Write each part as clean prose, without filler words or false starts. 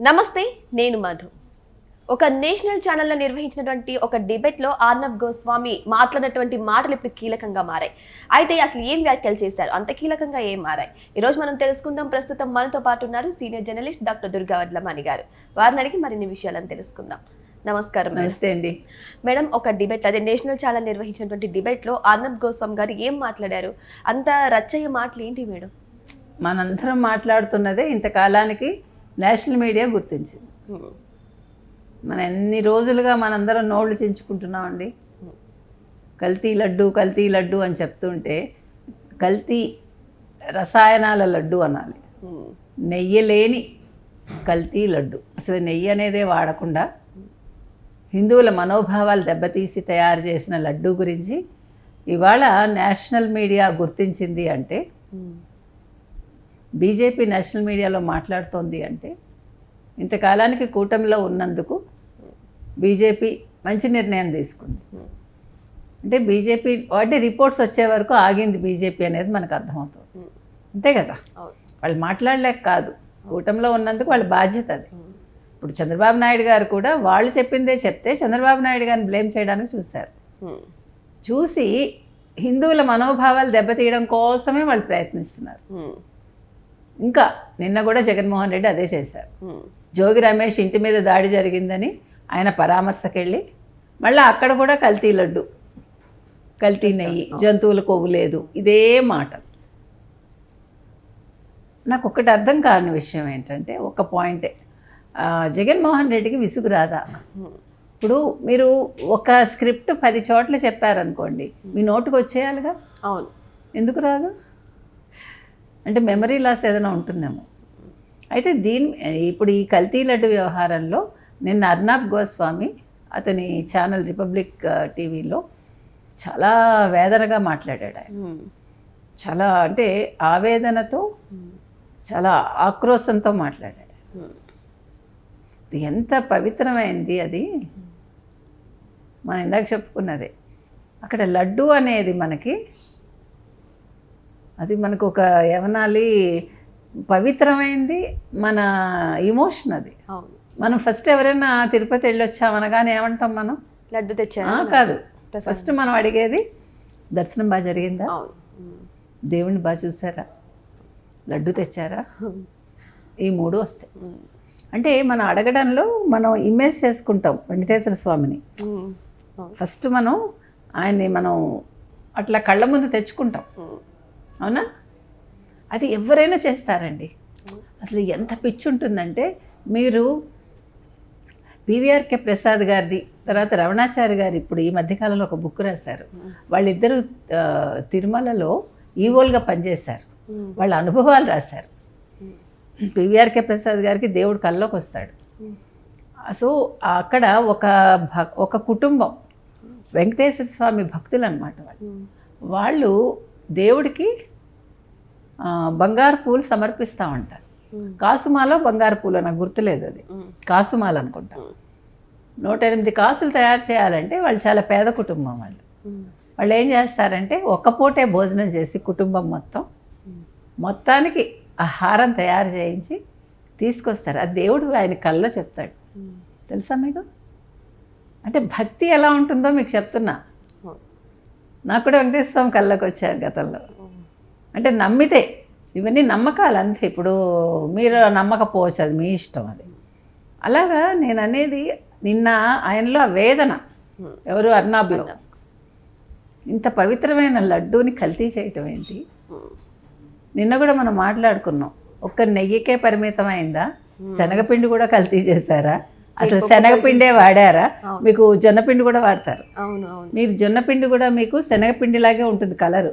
నమస్తే, నేను మధు. ఒక నేషనల్ ఛానల్లో నిర్వహించినటువంటి ఒక డిబేట్లో ఆర్నబ్ గోస్వామి మాట్లాడినటువంటి మాటలు ఇప్పుడు కీలకంగా మారాయి. అయితే అసలు ఏం వ్యాఖ్యలు చేశారు, అంత కీలకంగా ఏం మారాయి, ఈరోజు మనం తెలుసుకుందాం. ప్రస్తుతం మనతో పాటు ఉన్నారు senior journalist doctor Durga Vadlamani గారు. వారిని అడిగి మరిన్ని విషయాలను తెలుసుకుందాం. నమస్కారం. నమస్తే అండి మేడం. ఒక డిబేట్, అదే నేషనల్ ఛానల్ నిర్వహించినటువంటి డిబేట్లో ఆర్నబ్ గోస్వామి గారు ఏం మాట్లాడారు, అంత రచ్చయ్య మాటలు ఏంటి మేడం? మనందరం మాట్లాడుతున్నదే ఇంతకాలానికి నేషనల్ మీడియా గుర్తించింది. మన ఎన్ని రోజులుగా మనందరం నోళ్ళు చించుకుంటున్నామండి. కల్తీ లడ్డు అని చెప్తుంటే కల్తీ రసాయనాల లడ్డు అనాలి, నెయ్యి లేని కల్తీ లడ్డు. అసలు నెయ్యి అనేదే వాడకుండా హిందువుల మనోభావాలు దెబ్బతీసి తయారు చేసిన లడ్డు గురించి ఇవాళ నేషనల్ మీడియా గుర్తించింది అంటే, బీజేపీ నేషనల్ మీడియాలో మాట్లాడుతోంది అంటే, ఇంతకాలానికి కూటమిలో ఉన్నందుకు బీజేపీ మంచి నిర్ణయం తీసుకుంది. అంటే బీజేపీ వాటి రిపోర్ట్స్ వచ్చే వరకు ఆగింది బీజేపీ అనేది మనకు అర్థమవుతుంది. అంతే కదా, వాళ్ళు మాట్లాడలేక కాదు, కూటమిలో ఉన్నందుకు వాళ్ళ బాధ్యత అది. ఇప్పుడు చంద్రబాబు నాయుడు గారు కూడా వాళ్ళు చెప్పిందే చెప్తే చంద్రబాబు నాయుడు గారిని బ్లేమ్ చేయడానికి చూసి హిందువుల మనోభావాలు దెబ్బతీయడం కోసమే వాళ్ళు ప్రయత్నిస్తున్నారు. ఇంకా నిన్న కూడా జగన్మోహన్ రెడ్డి అదే చేశారు. జోగి రమేష్ ఇంటి మీద దాడి జరిగిందని ఆయన పరామర్శకెళ్ళి మళ్ళీ అక్కడ కూడా కల్తీ లడ్డు, కల్తీ నెయ్యి, జంతువుల కొవ్వు లేదు, ఇదే మాట. నాకు ఒకటి అర్థం కాని విషయం ఏంటంటే, ఒక పాయింటే, జగన్మోహన్ రెడ్డికి విసుగు రాదా? ఇప్పుడు మీరు ఒక స్క్రిప్ట్ 10 చోట్ల చెప్పారనుకోండి, మీ నోటుకు వచ్చేయాలిగా. అవును, ఎందుకు రాదు? అంటే మెమరీ లాస్ ఏదైనా ఉంటుందేమో. అయితే ఇప్పుడు ఈ కల్తీ లడ్డు వ్యవహారంలో నిన్న అర్నబ్ గోస్వామి అతని ఛానల్ రిపబ్లిక్ టీవీలో చాలా వేదనగా మాట్లాడాడు. ఆయన చాలా అంటే ఆవేదనతో, చాలా ఆక్రోశంతో మాట్లాడాడు. ఎంత పవిత్రమైంది అది, మనం ఇందాక చెప్పుకున్నదే. అక్కడ లడ్డు అనేది అది మనకు ఒక ఏమనాలి, పవిత్రమైంది, మన ఇమోషన్ అది. మనం ఫస్ట్ ఎవరైనా తిరుపతి వెళ్ళొచ్చామనగానే ఏమంటాం మనం? లడ్డు తెచ్చా కాదు, ఫస్ట్ మనం అడిగేది దర్శనం బాగా జరిగిందా, దేవుణ్ణి బాగా చూసారా, లడ్డు తెచ్చారా, ఈ 3 వస్తాయి. అంటే మనం అడగడంలో మనం ఇమేజ్ చేసుకుంటాం వెంకటేశ్వర స్వామిని. ఫస్ట్ మనం ఆయన్ని అట్లా కళ్ళ ముందు తెచ్చుకుంటాం, అవునా? అది ఎవరైనా చేస్తారండి. అసలు ఎంత పిచ్చి ఉంటుందంటే, మీరు పివిఆర్కే ప్రసాద్ గారిది, తర్వాత రమణాచారి గారు ఇప్పుడు ఈ మధ్యకాలంలో ఒక బుక్ రాశారు. వాళ్ళిద్దరూ తిరుమలలో ఈవోల్గా పనిచేశారు, వాళ్ళ అనుభవాలు రాశారు. పివిఆర్కే ప్రసాద్ గారికి దేవుడు కల్లోకి వస్తాడు. సో అక్కడ ఒక కుటుంబం వెంకటేశ్వర స్వామి భక్తులు అన్నమాట. వాళ్ళు దేవుడికి బంగారు పూలు సమర్పిస్తూ ఉంటారు. కాసుమాలో బంగారు పూలు, నాకు గుర్తులేదు, అది కాసుమాలు అనుకుంటా. 108 కాసులు తయారు చేయాలంటే వాళ్ళు చాలా పేద కుటుంబం. వాళ్ళు ఏం చేస్తారంటే, ఒక్క పూటే భోజనం చేసి కుటుంబం మొత్తానికి ఆహారం తయారు చేయించి తీసుకొస్తారు. అది దేవుడు ఆయన కల్లో చెప్తాడు. తెలుసా మీకు? అంటే భక్తి ఎలా ఉంటుందో మీకు చెప్తున్నా. నాకు కూడా వెంకటేశ్వర స్వామి కల్లోకి వచ్చారు గతంలో. అంటే నమ్మితే, ఇవన్నీ నమ్మకాలు అంతే. ఇప్పుడు మీరు నమ్మకపోవచ్చు, అది మీ ఇష్టం. అది అలాగా నేను అనేది. నిన్న ఆయనలో వేదన, ఎవరు అర్నాబ్లో, ఇంత పవిత్రమైన లడ్డూని కల్తీ చేయటం ఏంటి? నిన్న కూడా మనం మాట్లాడుకున్నాం, ఒక్క నెయ్యికే పరిమితమైందా? శనగపిండి కూడా కల్తీ చేశారా? అసలు శనగపిండే వాడారా? మీకు జొన్నపిండి కూడా వాడతారు. మీరు జొన్నపిండి కూడా మీకు శనగపిండిలాగే ఉంటుంది, కలరు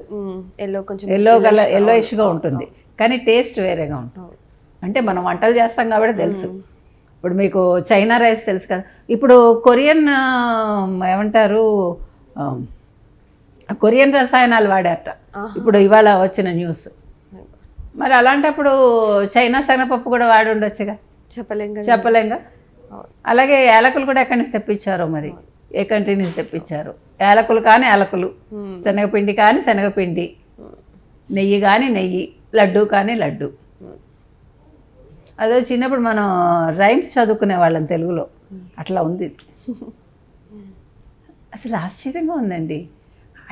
ఎల్లోయిష్గా ఉంటుంది, కానీ టేస్ట్ వేరేగా ఉంటుంది. అంటే మనం వంటలు చేస్తాం కాబట్టి తెలుసు. ఇప్పుడు మీకు చైనా రైస్ తెలుసు కదా, ఇప్పుడు కొరియన్ ఏమంటారు, కొరియన్ రసాయనాలు వాడారట ఇప్పుడు ఇవాళ వచ్చిన న్యూస్. మరి అలాంటప్పుడు చైనా శనగపప్పు కూడా వాడి ఉండొచ్చుగా, చెప్పలేంగా. అలాగే యాలకులు కూడా ఎక్కడి నుంచి తెప్పించారో, మరి ఏ కంట్రీ నుంచి తెప్పించారు? యాలకులు కానీ యాలకులు, శనగపిండి కానీ శనగపిండి, నెయ్యి కానీ నెయ్యి, లడ్డు కానీ లడ్డు. అదో చిన్నప్పుడు మనం రైమ్స్ చదువుకునే వాళ్ళం తెలుగులో, అట్లా ఉంది ఇది. అసలు ఆశ్చర్యంగా ఉందండి.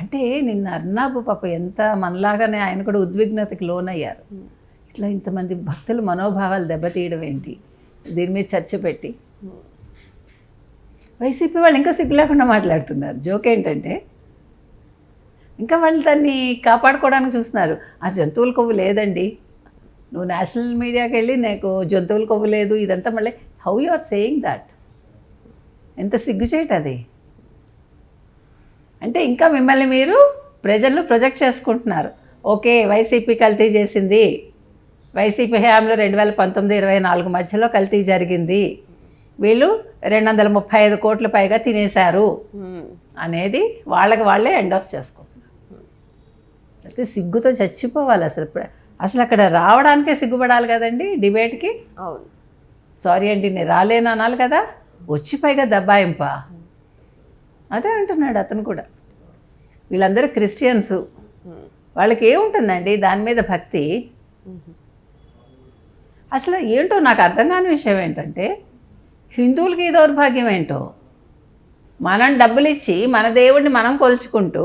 అంటే నిన్న అర్నాబు పాప ఎంత మనలాగానే ఆయన కూడా ఉద్విగ్నతకి లోనయ్యారు. ఇట్లా ఇంతమంది భక్తుల మనోభావాలు దెబ్బతీయడం ఏంటి, దీని మీద చర్చ పెట్టి వైసీపీ వాళ్ళు ఇంకా సిగ్గు లేకుండా మాట్లాడుతున్నారు. జోక్ ఏంటంటే ఇంకా వాళ్ళు దాన్ని కాపాడుకోవడానికి చూస్తున్నారు. ఆ జంతువుల కొవ్వు లేదండి, నువ్వు నేషనల్ మీడియాకి వెళ్ళి నాకు జంతువుల కొవ్వు లేదు ఇదంతా, మళ్ళీ how you are saying that, ఎంత సిగ్గుచేట అది. అంటే ఇంకా మిమ్మల్ని మీరు ప్రజల్లో ప్రొజెక్ట్ చేసుకుంటున్నారు. ఓకే వైసీపీ కల్తీ చేసింది, వైసీపీ హయాంలో 2019-24 మధ్యలో కల్తీ జరిగింది, వీళ్ళు 235 కోట్ల పైగా తినేశారు అనేది వాళ్ళకి వాళ్ళే ఎండోర్స్ చేసుకుంటున్నారు. అయితే సిగ్గుతో చచ్చిపోవాలి అసలు. అసలు అక్కడ రావడానికే సిగ్గుపడాలి కదండి డిబేట్కి. అవును, సారీ అండి నేను రాలేను అనాలి కదా, వచ్చి పైగా దబ్బాయింప. అదే అంటున్నాడు అతను కూడా. వీళ్ళందరూ క్రిస్టియన్స్, వాళ్ళకి ఏముంటుందండి దాని మీద భక్తి. అసలు ఏంటో నాకు అర్థం కాని విషయం ఏంటంటే హిందువులకి ఈ దౌర్భాగ్యం ఏంటో, మనం డబ్బులు ఇచ్చి మన దేవుడిని మనం కొలుచుకుంటూ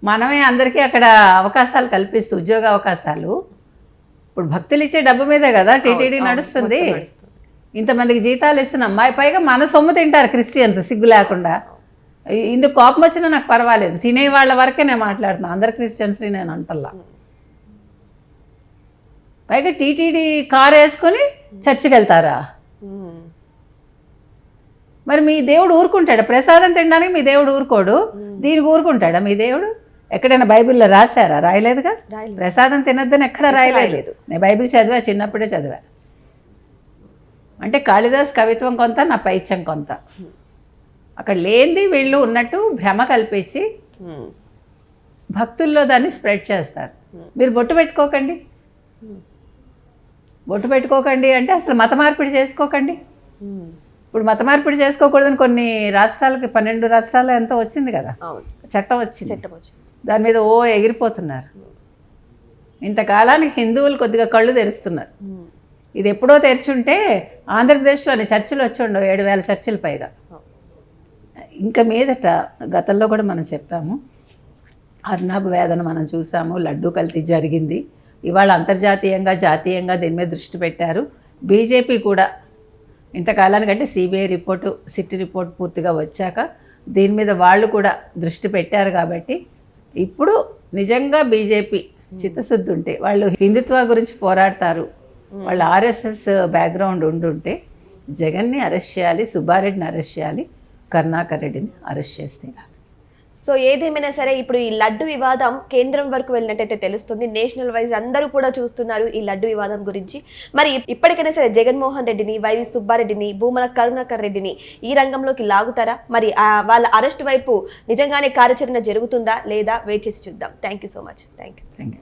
మనమే అందరికీ అక్కడ అవకాశాలు కల్పిస్తూ ఉద్యోగ అవకాశాలు. ఇప్పుడు భక్తులు ఇచ్చే డబ్బు మీదే కదా టీటీడీ నడుస్తుంది. ఇంతమందికి జీతాలు ఇస్తున్నాం, పైగా మన సొమ్ము తింటారు క్రిస్టియన్స్ సిగ్గు లేకుండా. ఇందుకు కోపం వచ్చినా నాకు పర్వాలేదు, తినే వాళ్ళ వరకే నేను మాట్లాడుతున్నాను, అందరు క్రిస్టియన్స్ని నేను అంటల్లా. పైగా టీటీడీ కారు వేసుకొని చర్చికి వెళ్తారా? మరి మీ దేవుడు ఊరుకుంటాడా? ప్రసాదం తినడానికి మీ దేవుడు ఊరుకోడు, దీనికి ఊరుకుంటాడా మీ దేవుడు? ఎక్కడైనా బైబిల్లో రాశారా? రాయలేదుగా. ప్రసాదం తినొద్దని ఎక్కడ రాయలేదు. నేను బైబిల్ చదివా, చిన్నప్పుడే చదివా. అంటే కాళిదాస్ కవిత్వం కొంత, నా పైత్యం కొంత. అక్కడ లేనిది వీళ్ళు ఉన్నట్టు భ్రమ కల్పించి భక్తుల్లో దాన్ని స్ప్రెడ్ చేస్తారు. మీరు బొట్టు పెట్టుకోకండి, బొట్టు పెట్టుకోకండి అంటే అసలు మత మార్పిడి చేసుకోకండి. ఇప్పుడు మత మార్పిడి చేసుకోకూడదని కొన్ని రాష్ట్రాలకి 12 రాష్ట్రాల్లో ఎంతో వచ్చింది కదా చట్టం వచ్చింది. దాని మీద ఎగిరిపోతున్నారు. ఇంతకాలానికి హిందువులు కొద్దిగా కళ్ళు తెరుస్తున్నారు. ఇది ఎప్పుడో తెరిచుంటే ఆంధ్రప్రదేశ్లోని చర్చిలు వచ్చి ఉండవు, 7,000 చర్చిలు పైగా. ఇంకా మీదట గతంలో కూడా మనం చెప్పాము, అర్నాబ్ వేదన మనం చూసాము, లడ్డూ కల్తీ జరిగింది. ఇవాళ అంతర్జాతీయంగా జాతీయంగా దీని మీద దృష్టి పెట్టారు. బీజేపీ కూడా ఇంతకాలానికంటే సిబిఐ రిపోర్టు, సిట్ రిపోర్ట్ పూర్తిగా వచ్చాక దీని మీద వాళ్ళు కూడా దృష్టి పెట్టారు. కాబట్టి ఇప్పుడు నిజంగా బీజేపీ చిత్తశుద్ధి ఉంటే, వాళ్ళు హిందుత్వ గురించి పోరాడతారు, వాళ్ళు ఆర్ఎస్ఎస్ బ్యాక్గ్రౌండ్ ఉండుంటే జగన్ని అరెస్ట్ చేయాలి, సుబ్బారెడ్డిని అరెస్ట్ చేయాలి, కరుణాకర్ రెడ్డిని అరెస్ట్ చేస్తే. సో ఏదేమైనా సరే ఇప్పుడు ఈ లడ్డు వివాదం కేంద్రం వరకు వెళ్ళినట్టయితే తెలుస్తుంది. నేషనల్ వైజ్ అందరూ కూడా చూస్తున్నారు ఈ లడ్డు వివాదం గురించి. మరి ఇప్పటికైనా సరే జగన్మోహన్ రెడ్డిని, వైవి సుబ్బారెడ్డిని, భూమన కరుణాకర్ రెడ్డిని ఈ రంగంలోకి లాగుతారా? మరి వాళ్ళ అరెస్ట్ వైపు నిజంగానే కార్యాచరణ జరుగుతుందా లేదా? వెయిట్ చేసి చూద్దాం. Thank you so much. Thank you.